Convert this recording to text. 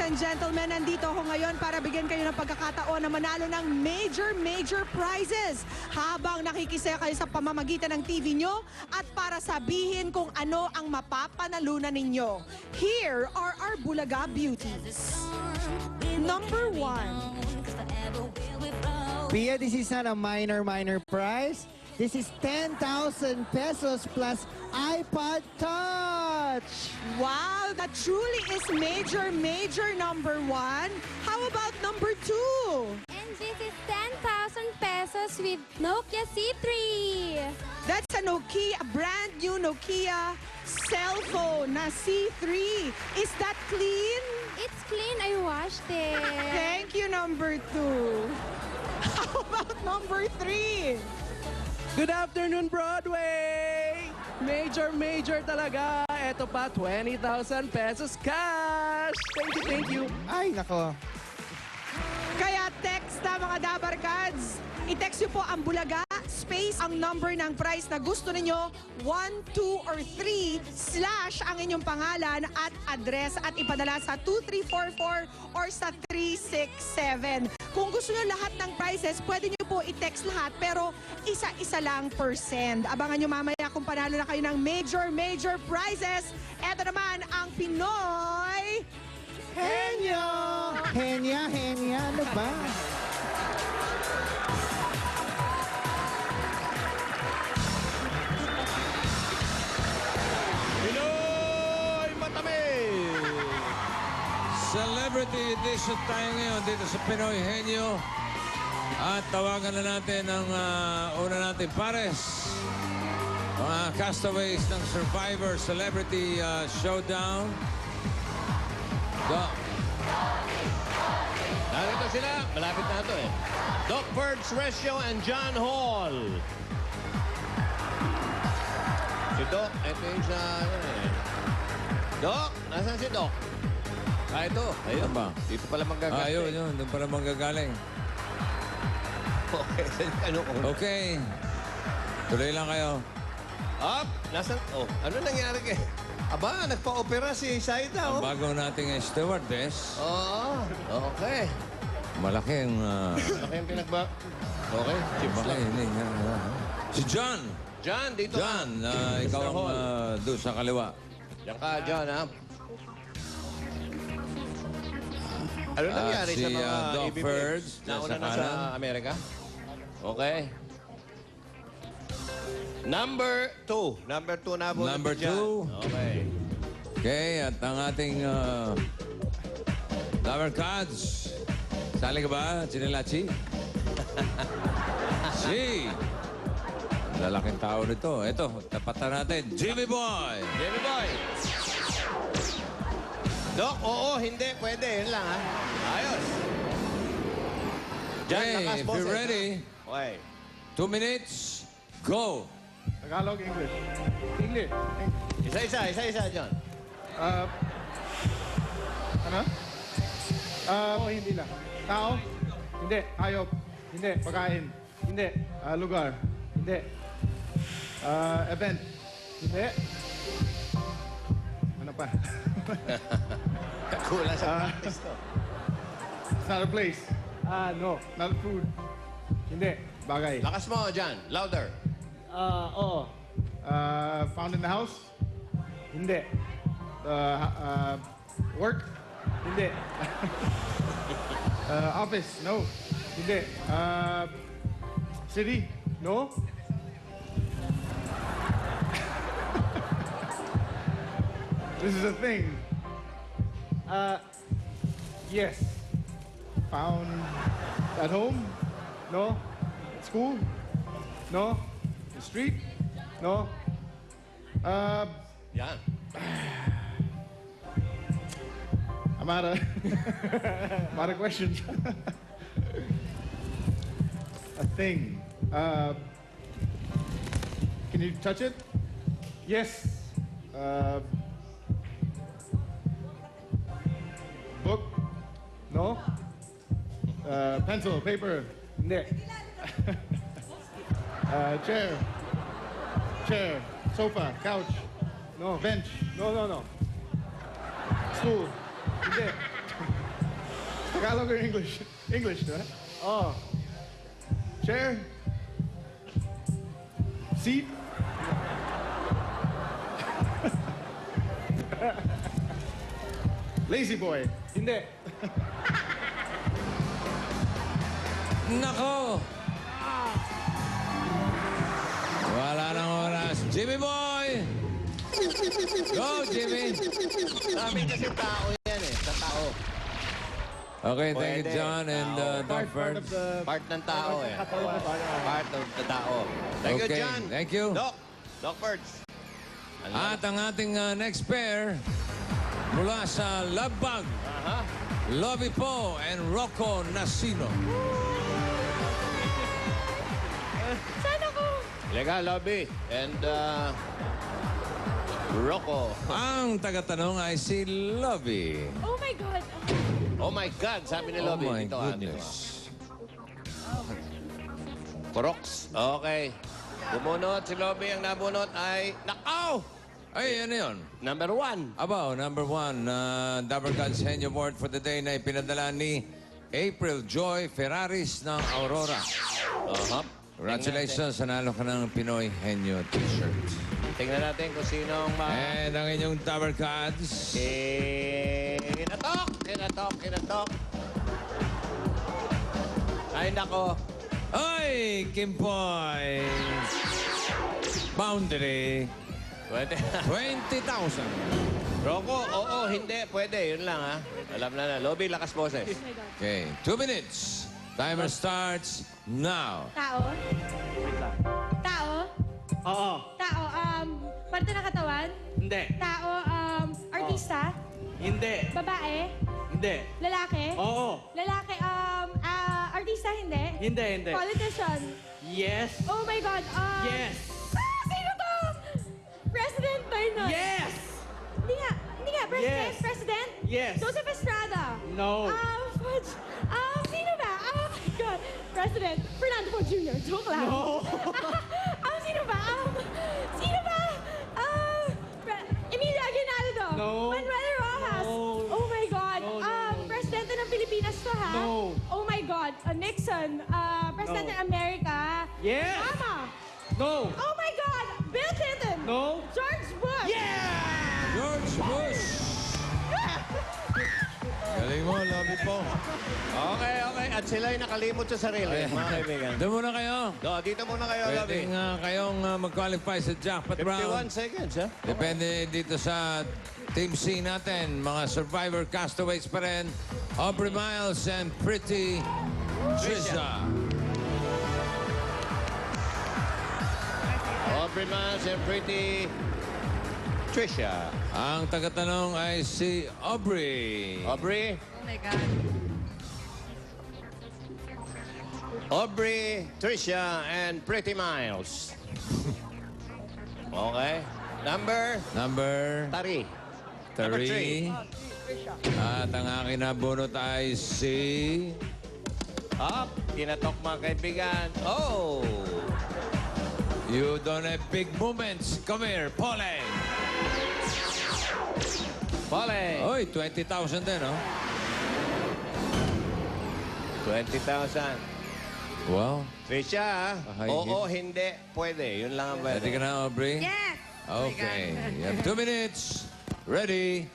and gentlemen, nandito ako ngayon para bigyan kayo ng pagkakataon na manalo ng major prizes habang nakikisaya kayo sa pamamagitan ng TV nyo at para sabihin kung ano ang mapapanalunan ninyo. Here are our Bulaga Beauties. Number 1. Pia, this is not a minor prize. This is 10,000 pesos plus iPod Touch. Wow, that truly is major number 1. How about number 2? And this is 10,000 pesos with Nokia C3. That's a Nokia, a brand new Nokia cell phone na C3. Is that clean? It's clean, I washed it. Thank you, number 2. How about number 3? Good afternoon, Broadway! Major talaga. Ito pa, 20,000 pesos cash. Thank you. Ay, nako. Kaya text na mga Dabarkads. I-text nyo po ang Bulaga, space ang number ng prize na gusto ninyo, 1, 2, or 3, slash ang inyong pangalan at address at ipadala sa 2344 or sa 367. Kung gusto nyo lahat ng prizes, pwede nyo po i-text lahat pero isa-isa lang per send. Abangan nyo mamaya kung panalo na kayo ng major prizes. Eto naman ang Pinoy Henyo! Henya, ano ba? Pinoy Matamig! Celebrity edition tayo ngayon dito sa Pinoy Henyo. At tawagan na natin ang una natin pares. Mga castaways ng Survivor Celebrity Showdown. Doc. Narito sila. Malapit na ito eh. Doc Birds Resio and John Hall. Si Doc, ito yung sa... Doc, nasaan si Doc? Ito. Ayun ba? Dito pala manggagaling. Ayun. Doon pala manggagaling. Okay. Ano ko? Okay. Tuloy lang kayo. Up! Nasaan? Oh, ano nangyari kay... Aba, nagpa-opera si Saida, Ang oh. bago nating stewardess. Oo. Okay. Malaking... Ano kayong pinagba... Okay. Chips lang. Si John. John, dito John, ka. ikaw Mr. ang Hall. doon sa kaliwa. Diyan ka, John, ha? Ano nangyari si, sa mga Doc ABBs? Birds, Nauna nasa na sa kanan. Amerika? Okay. Number 2. Number 2 na po. Number dyan. 2. Okay. Okay, at ang ating Lover Cards. Sali ka ba, Chinilachi? Si! Lalaking tao nito. Ito, tapatan natin. Jimmy Boy! Jimmy Boy. Doc, oo, hindi. Pwede. Yun lang, ha? Ayos. Diyan, Okay, lakas, if boses, you're ready, ha? Okay. 2 minutes, go! Tagalog, English. English. Isa, John. Ano? Hindi lang. Tao? Hindi. Hayop? Hindi. Pagkain? Hindi. Lugar? Hindi. Event? Hindi. Ano pa? Kulang sa practice to. It's not a place. No. Not a food. Hindi. Bagay. Lakas mo, John. Louder. Oo. Found in the house? Hindi. Work? Hindi. Office? No. Hindi. City? No. This is a thing. Yes. Found at home? No. At school? No. The street? No. Yan. I'm out of, I'm out of questions. A thing. Can you touch it? Yes. Book? No. Pencil, paper? Hindi. Chair? Chair. Sofa? Couch? No. Bench? No. Stool? Hindi. Tagalog or English? English, di ba? Oh. Chair. Seat. Lazy boy. Hindi. Nako! Wala nang oras. Jimmy Boy! Go, Jimmy! Sabi kasi tao yan eh. Sa tao. Okay, thank you, Pwede. John and Part Dogford. of the... Part ng tao eh. Part of the tao. Thank you, Okay, John. thank you. Doc Birds. At ang ating next pair mula sa Labbag, Lovey Po and Rocco Nasino. Sana ko. Legal Lobby and Rocco. Ang tagatanong ay si Lovey. Oh my God. Oh my God, sabi ni Oh Lobby. my Dito, dito. goodness. Crocs. Okay. Bumunot si Lobby. Ang nabunot ay... Nakaw! Ay, ano yun? Number 1. Aba, number 1, Dabber Gods Henyo Award for the day na ipinadala ni April Joy Ferraris ng Aurora. Congratulations, nanalo ka ng Pinoy Henyo T-shirt. Tingnan natin kung sino ang And ang inyong Dabber Gods, Kinatok! Kinatok! Kinatok! Ay, nako. ay, Kimpoy! Boundary, 20. 20,000. Rocco, oo, hindi. Pwede. Yun lang, ha? Alam na. Lobby, lakas boses. Okay, 2 minutes. Timer starts now. Tao? Tao? Oo. Tao, parte ng katawan? Hindi. Tao, artista? Hindi. Babae? Hindi. Lalaki? Oo. Lalaki, artista hindi? Hindi, hindi. Politician? Yes. Oh my God, Yes. Sino to? President Bernard? Yes. Hindi nga, President, Yes. President? Yes. Joseph Estrada? No. Fudge. Sino ba? Oh my God. President Fernando Poe Jr. Joke lang. No. Sino ba? Sino ba? Emilio Aguinaldo. No. Manuel Rojas. No. Oh my God. No, no. Presidente ng Pilipinas to, ha? No. Oh my God. Nixon. Presidente No. ng Amerika. Yes. Obama. No. Oh my God. Bill Clinton. No. George Bush. George Bush. Galing mo, Lovey Po. Okay, okay. At sila'y nakalimot sa sarili, mga kaibigan. Doon muna kayo. Dito muna kayo, Lobby. Pwede kayong mag-qualify sa jackpot 51 round. seconds, ha? Depende dito sa Team C natin. Mga survivor castaways pa rin. Aubrey Miles and Pretty Trisha. Aubrey Miles and Pretty Trisha. Ang tagatanong ay si Aubrey. Aubrey. Oh my God. Aubrey, Trisha, and Pretty Miles. Okay. Number Number 3. Number 3. At ang aking nabunot ay si... Up. Kinatok, mga kaibigan. Oh! You don't have big moments. Come here, Poleng. Poleng. Oy, 20,000 din, oh. 20,000. Wow. Trisha, High oo, hindi. Pwede. Yun lang ang Ready ka pwede. na, Aubrey? Yes. Okay. You have 2 minutes. Ready.